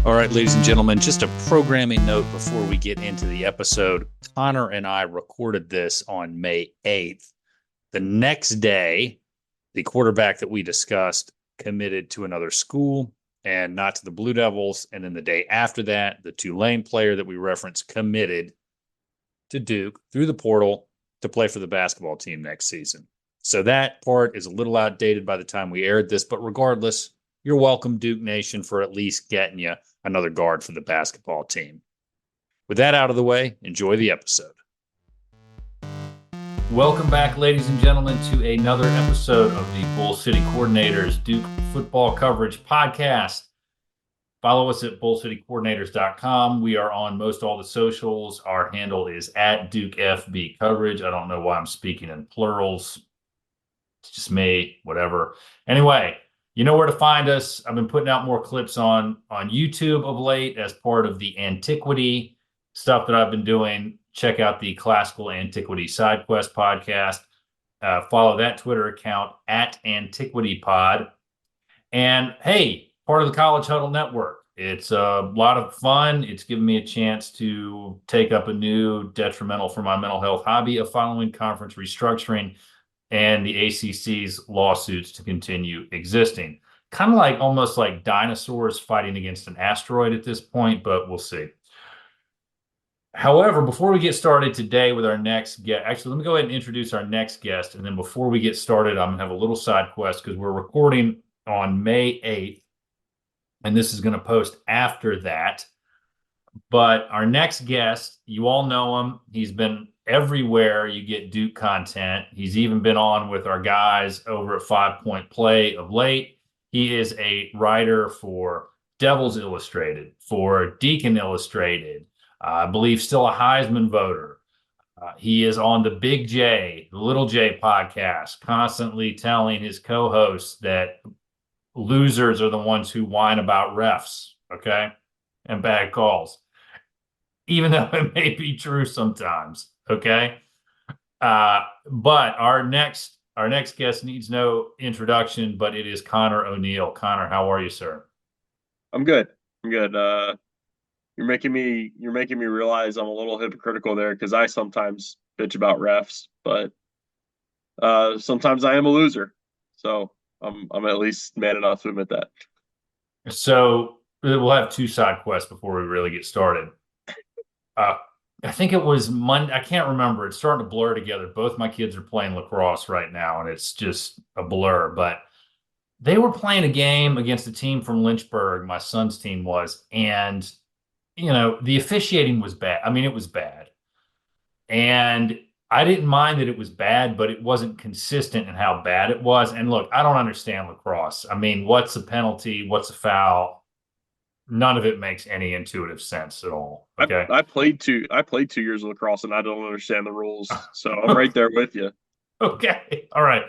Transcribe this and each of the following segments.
All right, ladies and gentlemen, just a programming note before we get into the episode. Conor and I recorded this on May 8th. The next day, the quarterback that we discussed committed to another school and not to the Blue Devils. And then the day after that, the Tulane player that we referenced committed to Duke through the portal to play for the basketball team next season. So that part is a little outdated by the time we aired this, but regardless, you're welcome, Duke Nation, for at least getting you another guard for the basketball team. With that out of the way, enjoy the episode. Welcome back, ladies and gentlemen, to another episode of the Bull City Coordinators Duke Football Coverage Podcast. Follow us at bullcitycoordinators.com. We are on most all the socials. Our handle is at Duke FB Coverage. I don't know why I'm speaking in plurals. It's just me, whatever. Anyway, you know where to find us. I've been putting out more clips on YouTube of late as part of the antiquity stuff that I've been doing. Check out the Classical Antiquity Side Quest podcast. Follow that Twitter account at AntiquityPod. And hey, part of the College Huddle Network. It's a lot of fun. It's given me a chance to take up a new detrimental for my mental health hobby of following conference restructuring and the ACC's lawsuits to continue existing. Kind of like almost like dinosaurs fighting against an asteroid at this point, but we'll see. However, before we get started today with our next guest, actually, let me go ahead and introduce our next guest. And then before we get started, I'm going to have a little side quest because we're recording on May 8th, and this is going to post after that. But our next guest, you all know him. He's been everywhere you get Duke content. He's even been on with our guys over at 5 Point Play of late. He is a writer for Devils Illustrated, for Deacon Illustrated. I believe still a Heisman voter. He is on the Big J, the Little J podcast, constantly telling his co-hosts that losers are the ones who whine about refs, okay, and bad calls, even though it may be true sometimes, okay? But our next guest needs no introduction, but it is Conor O'Neill. Conor, how are you, sir? I'm good. You're making me realize I'm a little hypocritical there because I sometimes bitch about refs, but sometimes I am a loser. So I'm at least man enough to admit that. So we'll have two side quests before we really get started. I think it was Monday. I can't remember. It's starting to blur together. Both my kids are playing lacrosse right now, and it's just a blur. But they were playing a game against a team from Lynchburg. My son's team was, and the officiating was bad. I mean, it was bad, and I didn't mind that it was bad, but it wasn't consistent in how bad it was. And look, I don't understand lacrosse. I mean, what's a penalty? What's a foul? None of it makes any intuitive sense at all. Okay. I played 2 years of lacrosse and I don't understand the rules. So I'm right there with you. Okay. All right.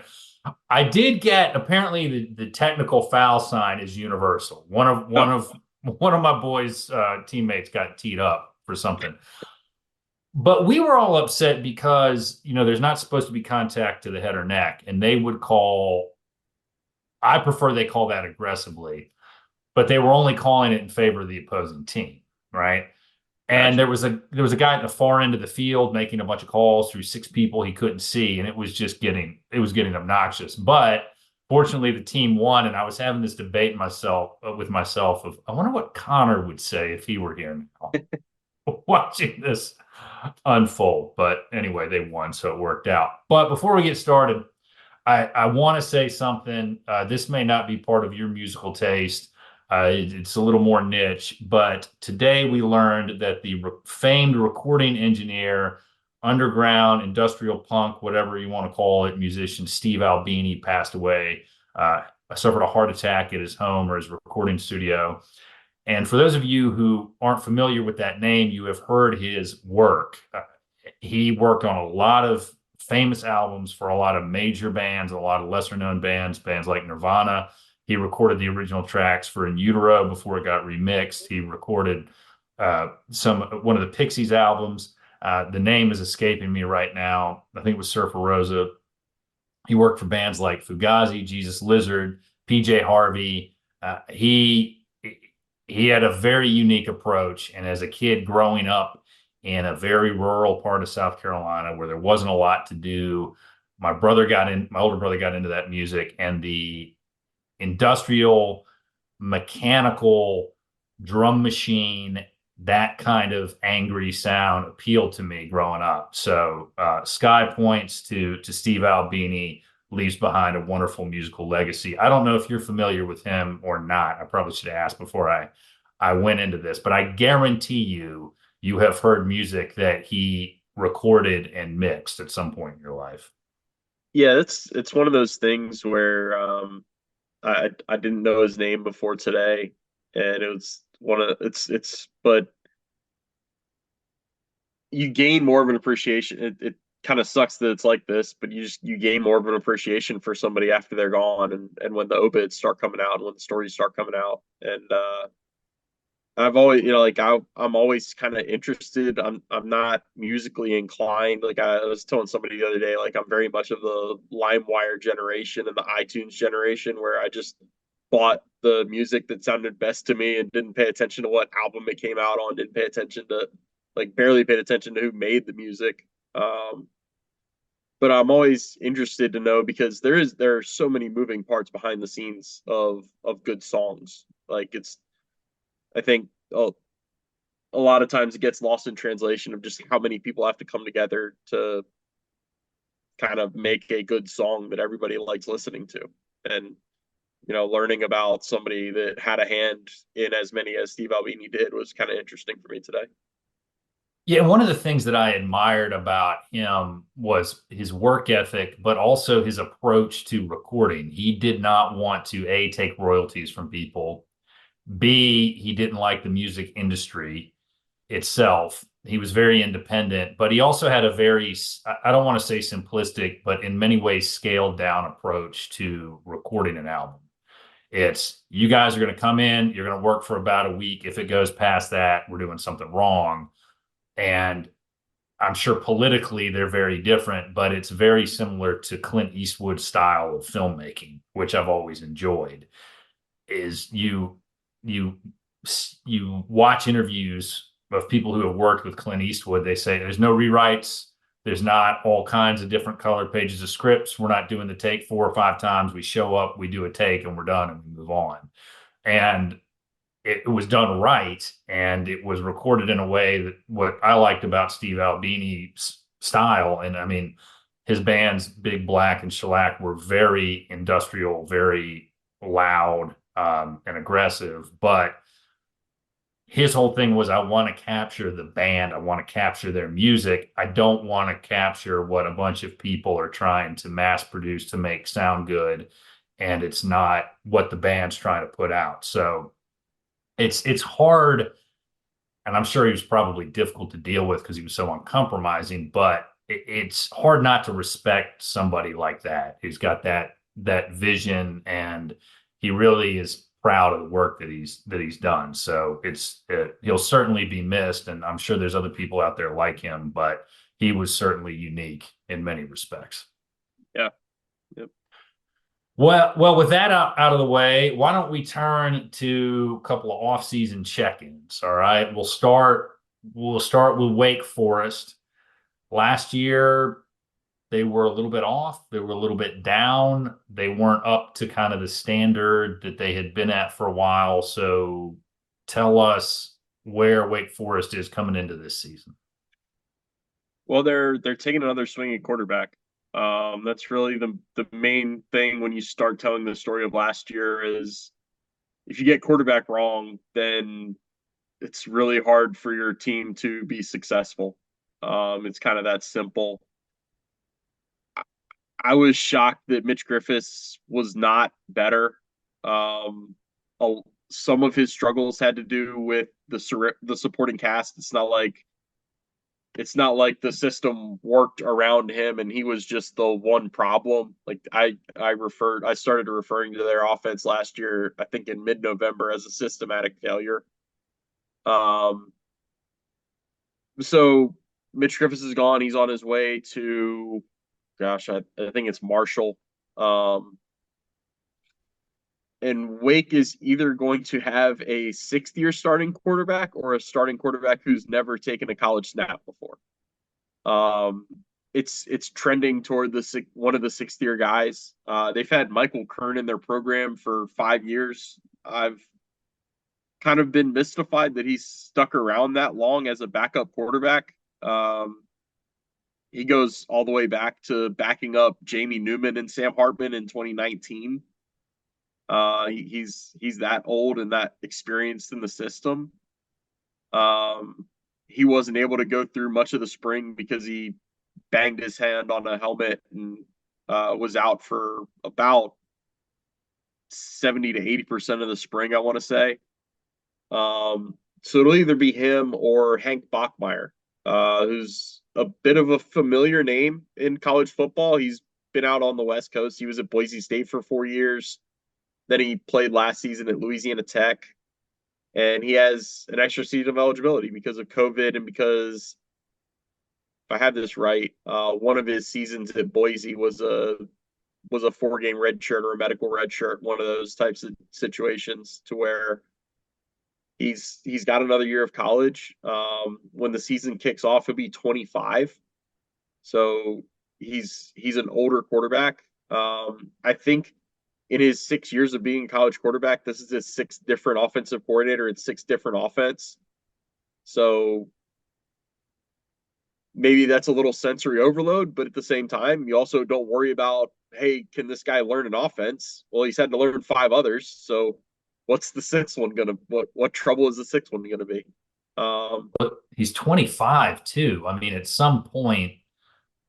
I did get apparently the technical foul sign is universal. One of my boys' teammates got teed up for something. But we were all upset because, there's not supposed to be contact to the head or neck, and they would I prefer they call that aggressively, but they were only calling it in favor of the opposing team, right? And there was a guy at the far end of the field making a bunch of calls through six people he couldn't see, and it was getting obnoxious. But fortunately, the team won, and I was having this debate with myself of, I wonder what Conor would say if he were here now, watching this unfold. But anyway, they won, so it worked out. But before we get started, I want to say something. This may not be part of your musical taste. It's a little more niche, but today we learned that the famed recording engineer, underground, industrial punk, whatever you want to call it, musician Steve Albini passed away, suffered a heart attack at his home or his recording studio. And for those of you who aren't familiar with that name, you have heard his work. He worked on a lot of famous albums for a lot of major bands, a lot of lesser known bands like Nirvana. He recorded the original tracks for In Utero before it got remixed. He recorded one of the Pixies albums. The name is escaping me right now. I think it was Surfer Rosa. He worked for bands like Fugazi, Jesus Lizard, PJ Harvey. He he had a very unique approach. And as a kid growing up in a very rural part of South Carolina where there wasn't a lot to do, my older brother got into that music, and the industrial mechanical drum machine, that kind of angry sound appealed to me growing up. So Sky points to Steve Albini, leaves behind a wonderful musical legacy. I don't know if you're familiar with him or not. I probably should have asked before I went into this, but I guarantee you have heard music that he recorded and mixed at some point in your life. Yeah, it's one of those things where I didn't know his name before today, and it was one of it's but you gain more of an appreciation. It kind of sucks that it's like this, but you gain more of an appreciation for somebody after they're gone, and when the obits start coming out and when the stories start coming out. And I've always, like I'm always kind of interested. I'm not musically inclined. Like I was telling somebody the other day, like I'm very much of the LimeWire generation and the iTunes generation, where I just bought the music that sounded best to me and didn't pay attention to what album it came out on. Didn't pay attention to, like, barely paid attention to who made the music. Um, but I'm always interested to know because there are so many moving parts behind the scenes of good songs. Like it's I think a lot of times it gets lost in translation of just how many people have to come together to kind of make a good song that everybody likes listening to. And learning about somebody that had a hand in as many as Steve Albini did was kind of interesting for me today. Yeah, one of the things that I admired about him was his work ethic, but also his approach to recording. He did not want to A, take royalties from people. B, he didn't like the music industry itself. He was very independent, but he also had a very, I don't want to say simplistic, but in many ways scaled down approach to recording an album. It's you guys are going to come in, you're going to work for about a week. If it goes past that, we're doing something wrong. And I'm sure politically they're very different, but it's very similar to Clint Eastwood's style of filmmaking, which I've always enjoyed. Is you you watch interviews of people who have worked with Clint Eastwood, they say there's no rewrites, there's not all kinds of different colored pages of scripts. We're not doing the take 4 or 5 times. We show up, we do a take, and we're done, and we move on. And it was done right, and it was recorded in a way that what I liked about Steve Albini's style, and I mean, his bands Big Black and Shellac were very industrial, very loud, and aggressive, but his whole thing was I want to capture the band. I want to capture their music. I don't want to capture what a bunch of people are trying to mass produce to make sound good. And it's not what the band's trying to put out. So it's hard, and I'm sure he was probably difficult to deal with because he was so uncompromising, but it's hard not to respect somebody like that who's got that vision, and he really is proud of the work that he's done. So he'll certainly be missed, and I'm sure there's other people out there like him, but he was certainly unique in many respects. Yeah. Yep. Well, with that out of the way, why don't we turn to a couple of off-season check-ins? All right, we'll start with Wake Forest. Last year, they were a little bit off. They were a little bit down. They weren't up to kind of the standard that they had been at for a while. So tell us where Wake Forest is coming into this season. Well, they're taking another swing at quarterback. That's really the main thing when you start telling the story of last year is if you get quarterback wrong, then it's really hard for your team to be successful. It's kind of that simple. I was shocked that Mitch Griffiths was not better. Um, some of his struggles had to do with the supporting cast. It's not like the system worked around him and he was just the one problem. Like I started referring to their offense last year, I think in mid-November, as a systematic failure. Um, so Mitch Griffiths is gone. He's on his way to, gosh, I think it's Marshall. Um, and Wake is either going to have a sixth year starting quarterback or a starting quarterback who's never taken a college snap before. Um, it's trending toward one of the sixth year guys. They've had Michael Kern in their program for 5 years. I've kind of been mystified that he's stuck around that long as a backup quarterback. He goes all the way back to backing up Jamie Newman and Sam Hartman in 2019. He's that old and that experienced in the system. He wasn't able to go through much of the spring because he banged his hand on a helmet and was out for about 70 to 80% of the spring, I want to say. So it'll either be him or Hank Bachmeier, who's a bit of a familiar name in college football. He's been out on the West Coast. He was at Boise State for 4 years. Then he played last season at Louisiana Tech. And he has an extra season of eligibility because of COVID and because, if I have this right, one of his seasons at Boise was a 4-game red shirt or a medical red shirt, one of those types of situations to where he's got another year of college. When the season kicks off, he'll be 25. So he's an older quarterback. I think in his 6 years of being a college quarterback, this is his sixth different offensive coordinator and six different offense. So maybe that's a little sensory overload, but at the same time, you also don't worry about, hey, can this guy learn an offense? Well, he's had to learn 5 others. So what's the sixth one gonna what trouble is the sixth one gonna be? But he's 25 too. I mean, at some point,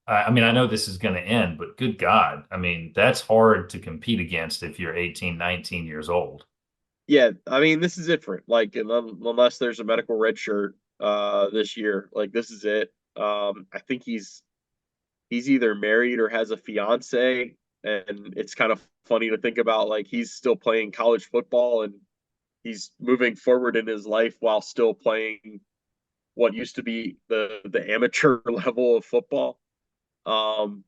I mean, I know this is going to end, but good God. I mean, that's hard to compete against if you're 18, 19 years old. Yeah, I mean, this is it for it. Like, unless there's a medical red shirt this year, like this is it. I think he's either married or has a fiance, and it's kind of funny to think about like he's still playing college football and he's moving forward in his life while still playing what used to be the amateur level of football. Um,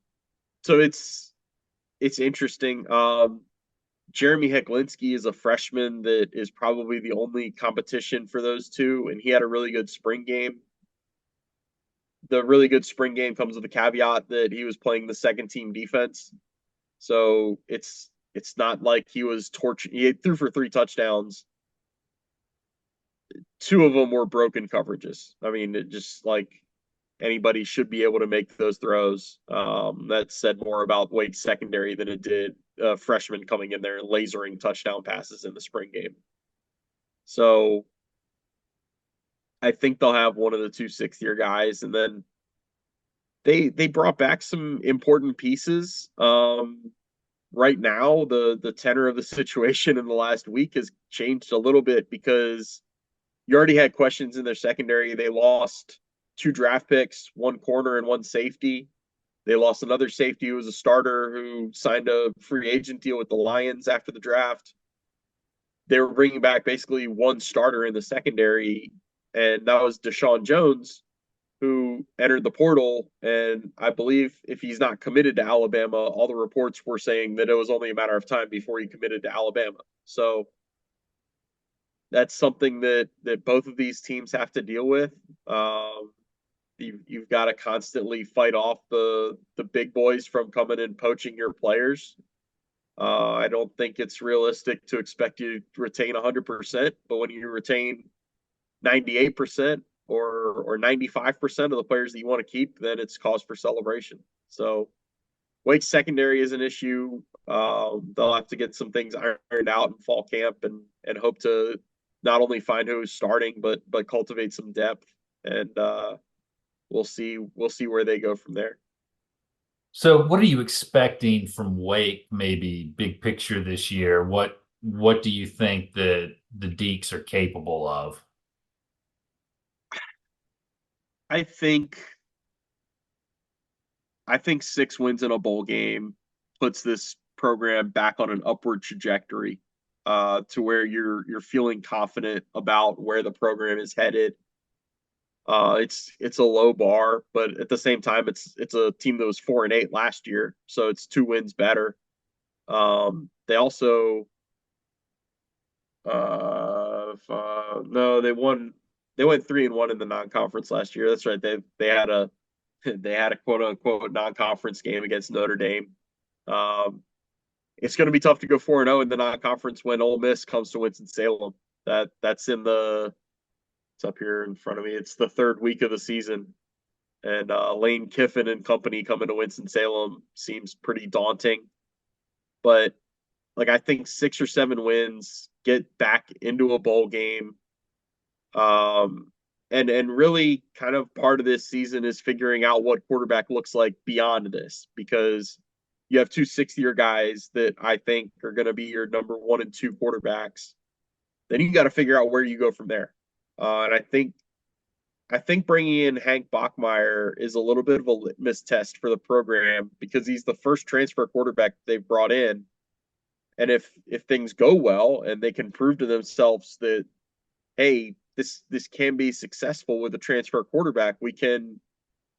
so it's interesting. Jeremy Hecklinski is a freshman that is probably the only competition for those two, and he had a really good spring game. The really good spring game comes with the caveat that he was playing the second team defense. So it's not like he was torching. He threw for 3 touchdowns. Two of them were broken coverages. I mean, it just like anybody should be able to make those throws. That said more about Wake's secondary than it did freshmen coming in there and lasering touchdown passes in the spring game. So I think they'll have one of the two sixth-year guys, and then they brought back some important pieces. Right now, the tenor of the situation in the last week has changed a little bit because you already had questions in their secondary. They lost 2 draft picks, 1 corner and 1 safety. They lost another safety who was a starter who signed a free agent deal with the Lions after the draft. They were bringing back basically 1 starter in the secondary, and that was Deshaun Jones, who entered the portal. And I believe if he's not committed to Alabama, all the reports were saying that it was only a matter of time before he committed to Alabama. So that's something that both of these teams have to deal with. You've got to constantly fight off the big boys from coming and poaching your players. I don't think it's realistic to expect you to retain 100%, but when you retain 98% or 95% of the players that you want to keep, then it's cause for celebration. So Wake's secondary is an issue. They'll have to get some things ironed out in fall camp and hope to not only find who's starting, but cultivate some depth. And we'll see where they go from there. So what are you expecting from Wake, maybe big picture this year? What do you think the Deacs are capable of? I think 6 wins in a bowl game puts this program back on an upward trajectory, to where you're feeling confident about where the program is headed. It's a low bar, but at the same time, it's a team that was 4-8 last year, so it's 2 wins better. They also No, they won. They went 3-1 in the non-conference last year. That's right. They had a they had a quote unquote non-conference game against Notre Dame. Um, it's going to be tough to go 4-0 in the non-conference when Ole Miss comes to Winston-Salem. That's in the it's up here in front of me. It's the third week of the season, and Lane Kiffin and company coming to Winston-Salem seems pretty daunting. But like I think 6 or 7 wins, get back into a bowl game. And really kind of part of this season is figuring out what quarterback looks like beyond this, because you have 2 6-year guys that I think are going to be your number 1 and 2 quarterbacks. Then you got to figure out where you go from there. And I think bringing in Hank Bachmeier is a little bit of a litmus test for the program because he's the first transfer quarterback they've brought in. And if things go well and they can prove to themselves that, hey, this can be successful with a transfer quarterback, we can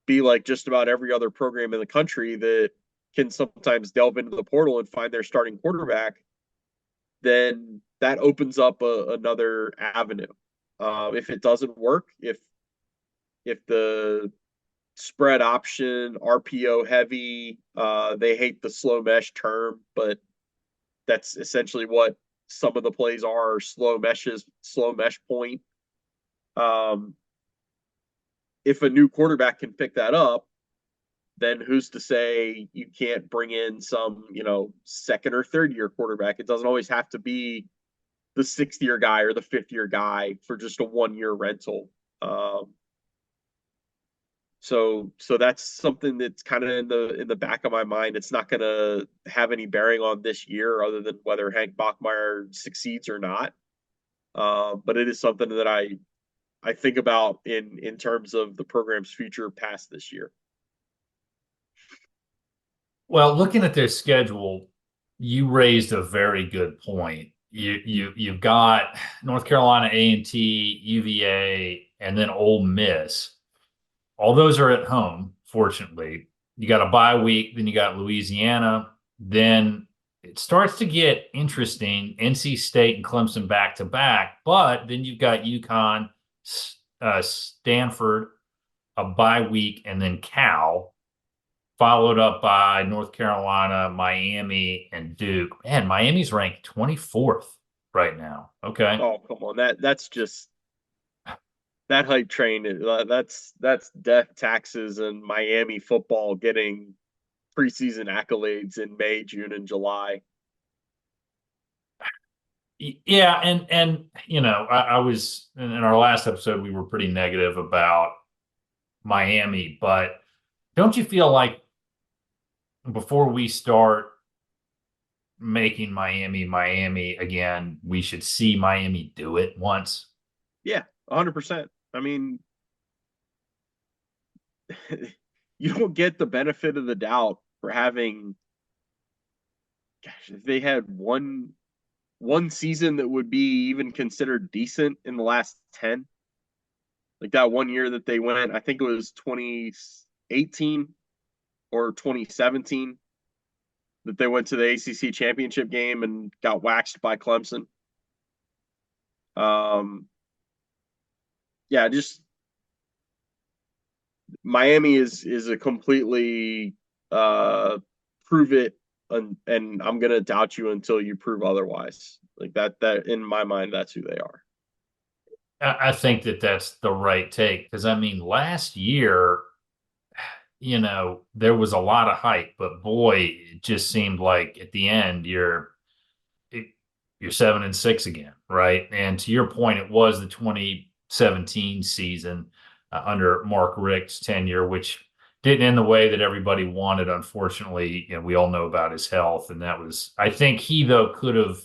be like just about every other program in the country that can sometimes delve into the portal and find their starting quarterback, then that opens up another avenue. If it doesn't work, if the spread option, RPO heavy, they hate the slow mesh term, but that's essentially what some of the plays are, slow mesh point. If a new quarterback can pick that up, then who's to say you can't bring in some, second or third year quarterback? It doesn't always have to be the 6th-year guy or the 5th-year guy for just a 1-year rental. So that's something that's kind of in the back of my mind. It's not going to have any bearing on this year other than whether Hank Bachmeier succeeds or not. But it is something that I think about in terms of the program's future past this year. Well, looking at their schedule, you raised a very good point. You've got North Carolina A&T, UVA, and then Ole Miss. All those are at home, fortunately. You got a bye week, then you got Louisiana. Then it starts to get interesting. NC State and Clemson back to back, but then you've got UConn, Stanford, a bye week, and then Cal, followed up by North Carolina, Miami, and Duke. Man, Miami's ranked 24th right now. Okay. Oh, come on. That's just that hype train. That's death, taxes, and Miami football getting preseason accolades in May, June, and July. Yeah, and I was in our last episode, we were pretty negative about Miami, but don't you feel like before we start making Miami again, we should see Miami do it once? Yeah, 100%. I mean, you don't get the benefit of the doubt for having, gosh, if they had one season that would be even considered decent in the last 10, like that 1 year that they went, I think it was 2018 or 2017 that they went to the ACC championship game and got waxed by Clemson. Yeah, just Miami is a completely prove it, and I'm gonna doubt you until you prove otherwise. Like that in my mind, that's who they are. I think that's the right take because I mean, last year, there was a lot of hype, but boy, it just seemed like at the end you're 7-6 again, right? And to your point, it was the 2017 season under Mark Richt's tenure, which didn't end the way that everybody wanted. Unfortunately, we all know about his health, and that was, I think he though could have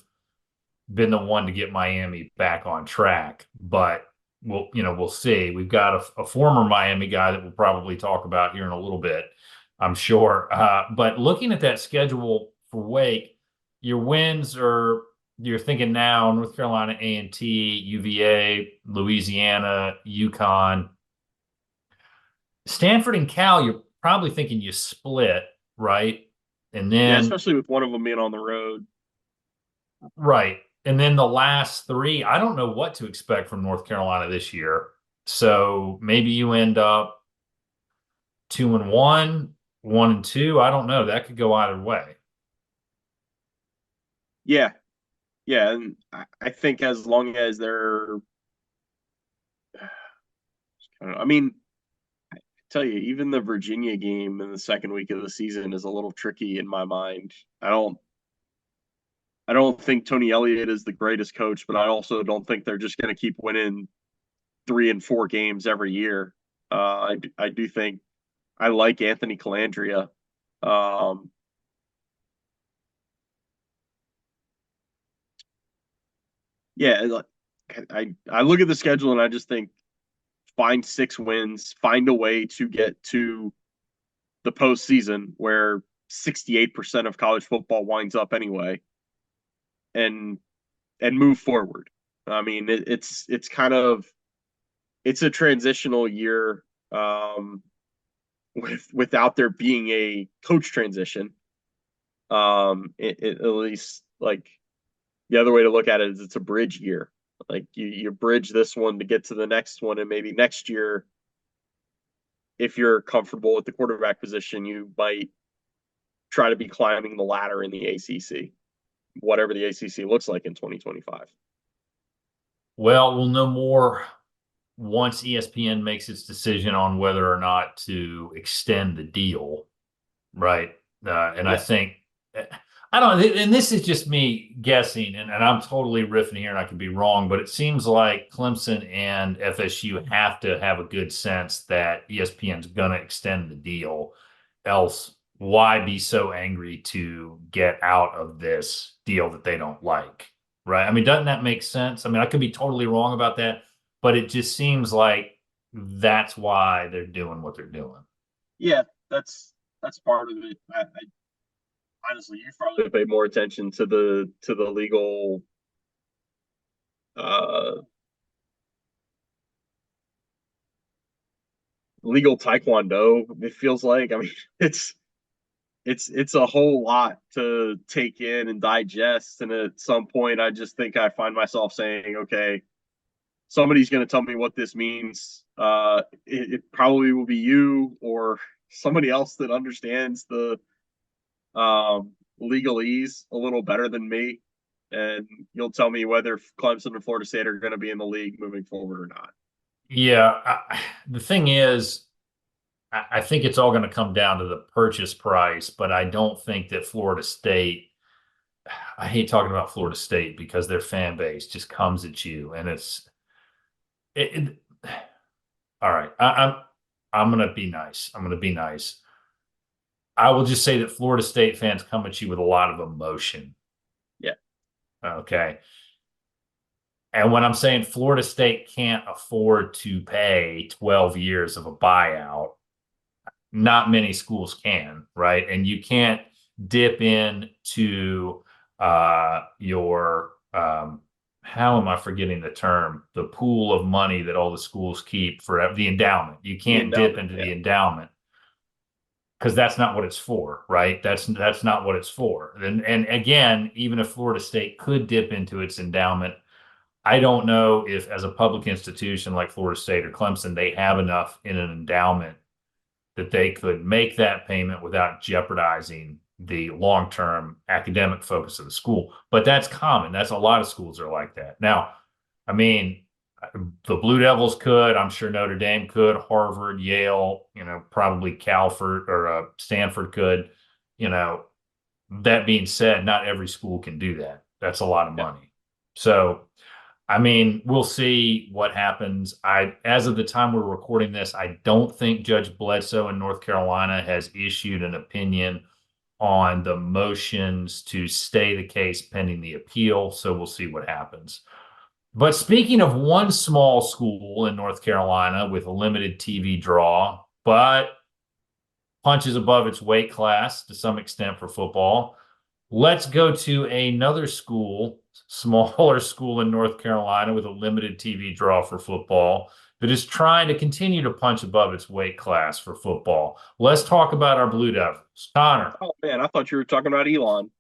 been the one to get Miami back on track, but we'll see. We've got a former Miami guy that we'll probably talk about here in a little bit, I'm sure. But looking at that schedule for Wake, your wins are, you're thinking now North Carolina A&T, UVA, Louisiana, UConn. Stanford and Cal, you're probably thinking you split, right? And Yeah, then, especially with one of them being on the road. right. And then the last three, I don't know what to expect from North Carolina this year. So maybe you end up 2-1, 1-2. I don't know. That could go either way. Yeah, yeah, and I think as long as they're, I don't know, I mean, I tell you, even the Virginia game in the second week of the season is a little tricky in my mind. I don't think Tony Elliott is the greatest coach, but I also don't think they're just going to keep winning 3 and 4 games every year. I do think I like Anthony Calandria. Um, yeah, I look at the schedule and I just think find 6 wins, find a way to get to the postseason where 68% of college football winds up anyway, and move forward. I mean, it's kind of it's a transitional year, without there being a coach transition. At least like the other way to look at it is it's a bridge year. Like you bridge this one to get to the next one, and maybe next year, if you're comfortable with the quarterback position, you might try to be climbing the ladder in the ACC, whatever the ACC looks like in 2025. Well, we'll know more once ESPN makes its decision on whether or not to extend the deal, right? And I Yeah. think I don't, and this is just me guessing, and I'm totally riffing here, and I could be wrong, but it seems like Clemson and FSU have to have a good sense that ESPN's going to extend the deal. Else, why be so angry to get out of this deal that they don't like, right? I mean, doesn't that make sense? I mean, I could be totally wrong about that, but it just seems like that's why they're doing what they're doing. Yeah, that's part of it. Honestly, you probably pay more attention to the uh, legal taekwondo. It feels like. I mean, it's it's a whole lot to take in and digest. And at some point, I just think I find myself saying, okay, somebody's going to tell me what this means. It probably will be you or somebody else that understands the legalese a little better than me, and you'll tell me whether Clemson and Florida State are going to be in the league moving forward or not. Yeah, the thing is, I think it's all going to come down to the purchase price, but I don't think that Florida State, I hate talking about Florida State because their fan base just comes at you and it all right. I'm going to be nice. I'm going to be nice. I will just say that Florida State fans come at you with a lot of emotion. Yeah. Okay. And when I'm saying Florida State can't afford to pay 12 years of a buyout, not many schools can, right? And you can't dip into your how am I forgetting the term? The pool of money that all the schools keep for the endowment. You The can't dip endowment. into Yeah. the endowment because that's not what it's for, right? That's not what it's for. And again, even if Florida State could dip into its endowment, I don't know if as a public institution like Florida State or Clemson, they have enough in an endowment that they could make that payment without jeopardizing the long-term academic focus of the school. But that's common. That's a lot of schools are like that. Now, I mean, the Blue Devils could, I'm sure Notre Dame could, Harvard, Yale, probably Calford or Stanford could. You know, that being said, not every school can do that. That's a lot of Yeah. money. So I mean, we'll see what happens. As of the time we're recording this, I don't think Judge Bledsoe in North Carolina has issued an opinion on the motions to stay the case pending the appeal. So we'll see what happens. But speaking of one small school in North Carolina with a limited TV draw, but punches above its weight class to some extent for football. Let's go to another school, smaller school in North Carolina with a limited TV draw for football that is trying to continue to punch above its weight class for football. Let's talk about our Blue Devils. Connor. Oh man, I thought you were talking about Elon.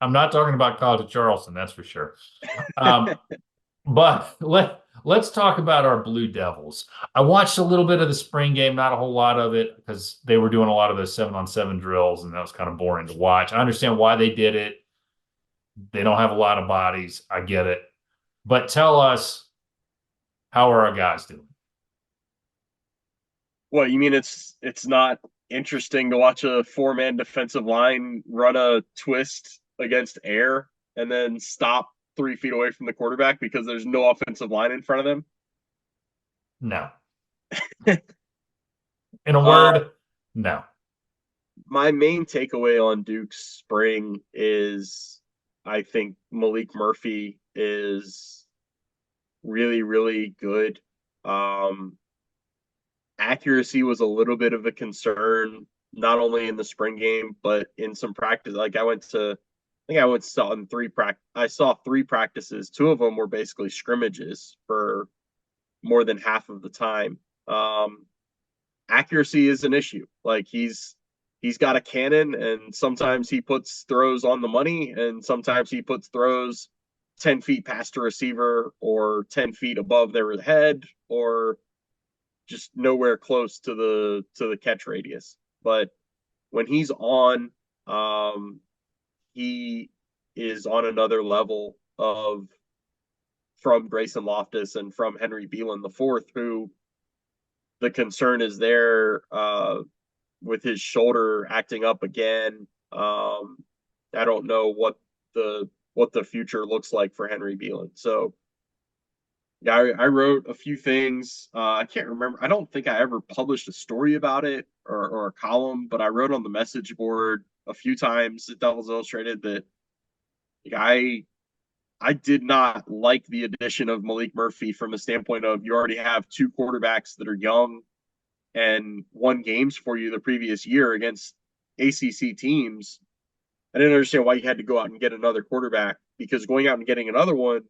I'm not talking about College of Charleston, that's for sure. Um, but let's talk about our Blue Devils. I watched a little bit of the spring game, not a whole lot of it, because they were doing a lot of those 7-on-7 drills, and that was kind of boring to watch. I understand why they did it. They don't have a lot of bodies. I get it. But tell us, how are our guys doing? What you mean? It's not interesting to watch a four-man defensive line run a twist against air and then stop 3 feet away from the quarterback because there's no offensive line in front of them. No. In a Uh, word, no. my main takeaway on Duke's spring is I think Maalik Murphy is really, really good. Um, Accuracy was a little bit of a concern, not only in the spring game, but in some practice. Like I went saw in I saw 3 practices. 2 of them were basically scrimmages for more than half of the time. Um, Accuracy is an issue. Like he's got a cannon, and sometimes he puts throws on the money, and sometimes he puts throws 10 feet past a receiver or 10 feet above their head, or just nowhere close to the catch radius. But when he's on, he is on another level of from Grayson Loftis and from Henry Beelan the fourth, who the concern is there with his shoulder acting up again. I don't know what the future looks like for Henry Beelan. So yeah, I wrote a few things. I can't remember. I don't think I ever published a story about it or a column, but I wrote on the message board a few times at Devils Illustrated that like, I did not like the addition of Maalik Murphy from the standpoint of you already have 2 quarterbacks that are young and won games for you the previous year against ACC teams. I didn't understand why you had to go out and get another quarterback, because going out and getting another one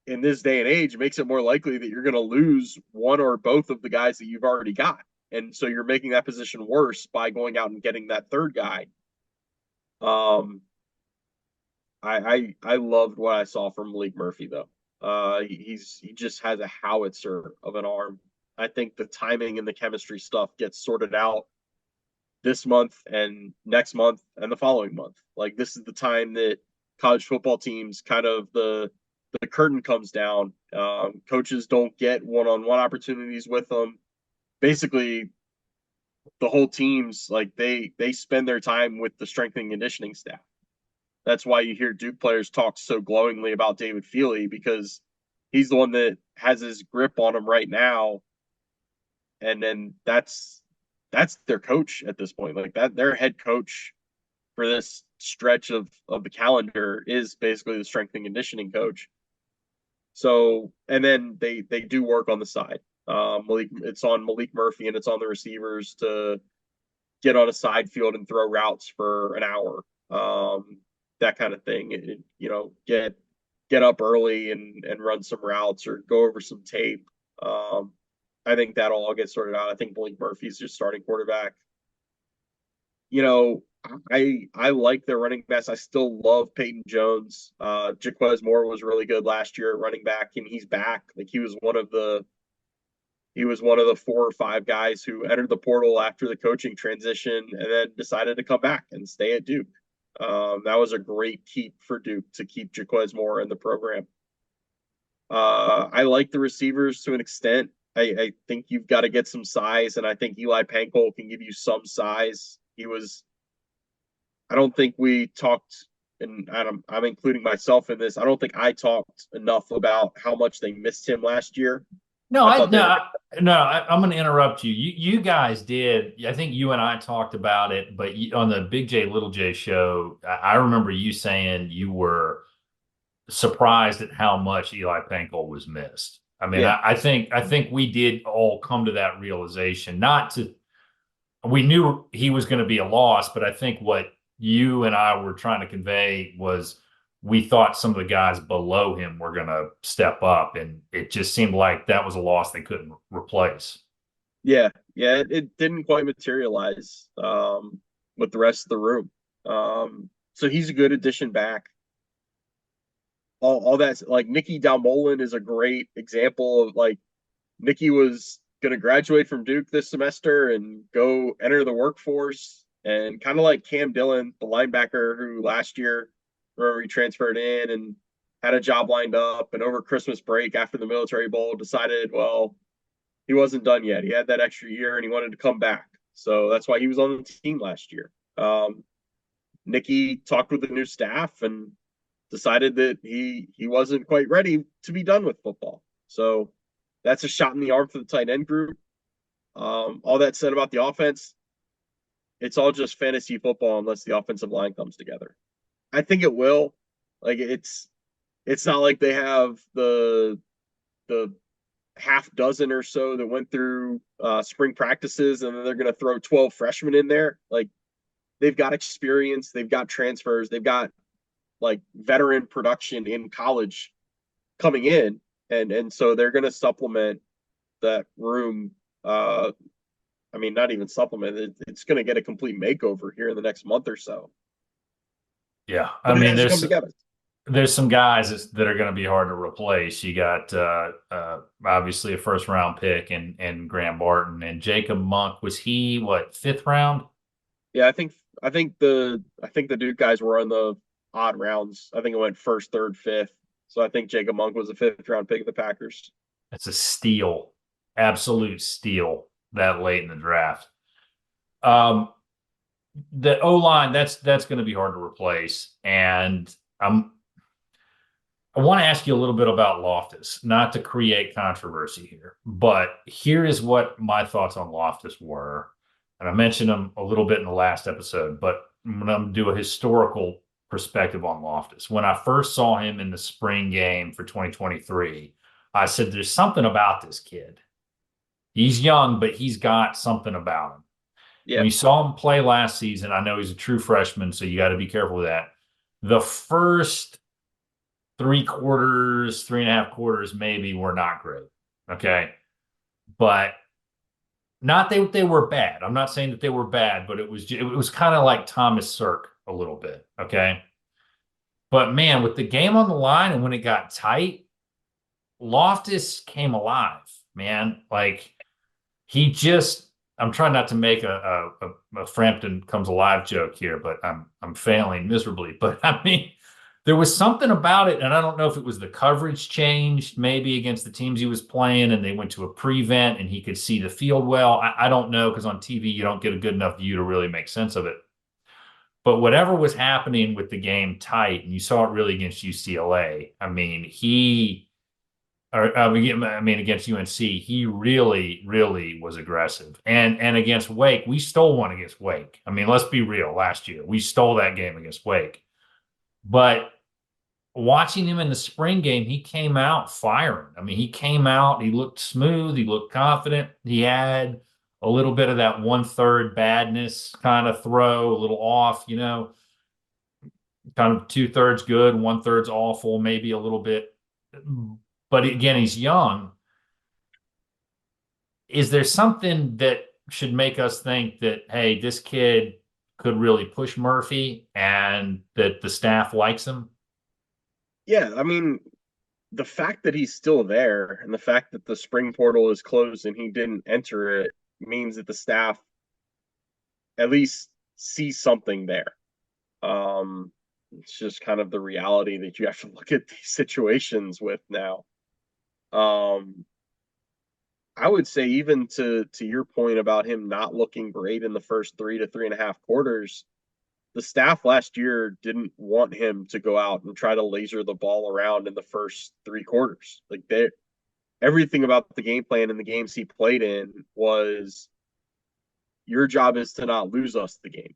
in this day and age makes it more likely that you're going to lose one or both of the guys that you've already got. And so you're making that position worse by going out and getting that third guy. Um, I loved what I saw from Maalik Murphy though. He just has a howitzer of an arm. I think the timing and the chemistry stuff gets sorted out this month and next month and the following month. Like this is the time that college football teams kind of the curtain comes down. Coaches don't get one-on-one opportunities with them. Basically, the whole team's like they spend their time with the strength and conditioning staff. That's why you hear Duke players talk so glowingly about David Feely, because he's the one that has his grip on him right now, and then that's their coach at this point. Like that, their head coach for this stretch of the calendar is basically the strength and conditioning coach. So, and then they do work on the side. It's on Maalik Murphy and it's on the receivers to get on a side field and throw routes for an hour. That kind of thing. Get up early and run some routes or go over some tape. I think that'll all get sorted out. I think Maalik Murphy's just starting quarterback. You know, I like their running backs. I still love Peyton Jones. Jaquez Moore was really good last year at running back, and he's back. Like he was one of the 4 or 5 guys who entered the portal after the coaching transition and then decided to come back and stay at Duke. That was a great keep for Duke to keep Jaquez Moore in the program. I like the receivers to an extent. I think you've got to get some size, and I think Eli Pankel can give you some size. I don't think we talked, and I'm including myself in this. I don't think I talked enough about how much they missed him last year. No, I I thought they no, were. I'm going to interrupt you. You guys did. I think you and I talked about it, but on the Big J Little J show, I remember you saying you were surprised at how much Eli Pankel was missed. I mean, Yeah, I think we did all come to that realization. Not to We knew he was going to be a loss, but I think what you and I were trying to convey was we thought some of the guys below him were going to step up, and it just seemed like that was a loss they couldn't replace. yeah. It didn't quite materialize with the rest of the room. So he's a good addition back. All that's like Nicky Dalmolin is a great example of like Nicky was going to graduate from Duke this semester and go enter the workforce. And kind of like Cam Dillon, the linebacker who last year, remember, he transferred in and had a job lined up. And over Christmas break after the Military Bowl, decided, well, he wasn't done yet. He had that extra year and he wanted to come back. So that's why he was on the team last year. Nicky talked with the new staff and decided that he wasn't quite ready to be done with football. So that's a shot in the arm for the tight end group. All that said about the offense, it's all just fantasy football unless the offensive line comes together. I think it will. Like it's not like they have the half dozen or so that went through spring practices and then they're going to throw 12 freshmen in there. Like they've got experience, they've got transfers, they've got like veteran production in college coming in, and so they're going to supplement that room. I mean, not even supplement. It's going to get a complete makeover here in the next month or so. Yeah, I But it mean, has to come together. there's some guys that are going to be hard to replace. You got obviously a first round pick and Graham Barton and Jacob Monk. Was he what, fifth round? Yeah, I think the Duke guys were on the odd rounds. I think it went first, third, fifth. So I think Jacob Monk was a fifth round pick of the Packers. That's a steal, absolute steal that late in the draft. Um, the O line that's going to be hard to replace, and I want to ask you a little bit about Loftis, not to create controversy here, but here is what my thoughts on Loftis were. And I mentioned him a little bit in the last episode, but I'm going to do a historical perspective on Loftis. When I first saw him in the spring game for 2023, I said, there's something about this kid. He's young, but he's got something about him. Yeah. When you saw him play last season, I know he's a true freshman, so you got to be careful with that. The first 3 quarters, 3.5 quarters, maybe were not great. Okay. But not they were bad. I'm not saying that they were bad, but it was kind of like Thomas Sirk a little bit. Okay. But man, with the game on the line and when it got tight, Loftus came alive, man. Like he just, I'm trying not to make a Frampton comes alive joke here, but I'm failing miserably. But I mean, there was something about it, and I don't know if it was the coverage changed maybe against the teams he was playing, and they went to a prevent and he could see the field well. I don't know, because on TV you don't get a good enough view to really make sense of it. But whatever was happening with the game tight, and you saw it really against UCLA. I mean, against UNC, he really, really was aggressive. And against Wake, we stole one against Wake. I mean, let's be real. Last year, we stole that game against Wake. But watching him in the spring game, he came out firing. I mean, he came out, he looked smooth, he looked confident. He had a little bit of that 1/3 badness kind of throw, a little off, kind of 2/3 good, 1/3 awful, maybe a little bit. But again, he's young. Is there something that should make us think that, hey, this kid could really push Murphy and that the staff likes him? Yeah, I mean, the fact that he's still there and the fact that the spring portal is closed and he didn't enter it means that the staff at least sees something there. It's just kind of the reality that you have to look at these situations with now. I would say even to your point about him not looking great in the first 3 to 3.5 quarters, the staff last year didn't want him to go out and try to laser the ball around in the first 3 quarters. Like everything about the game plan and the games he played in was your job is to not lose us the game.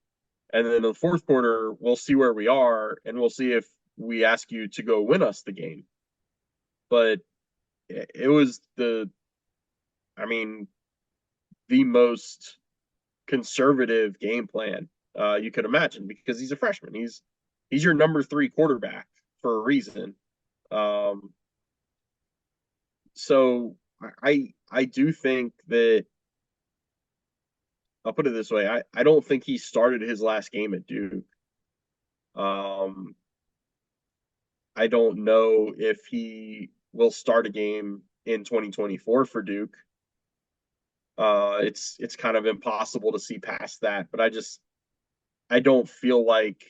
And then in the fourth quarter, we'll see where we are and we'll see if we ask you to go win us the game. But it was I mean, the most conservative game plan you could imagine because he's a freshman. He's your number 3 quarterback for a reason. So I do think that I'll put it this way. I don't think he started his last game at Duke. Um, I don't know if he will start a game in 2024 for Duke. It's kind of impossible to see past that, but I don't feel like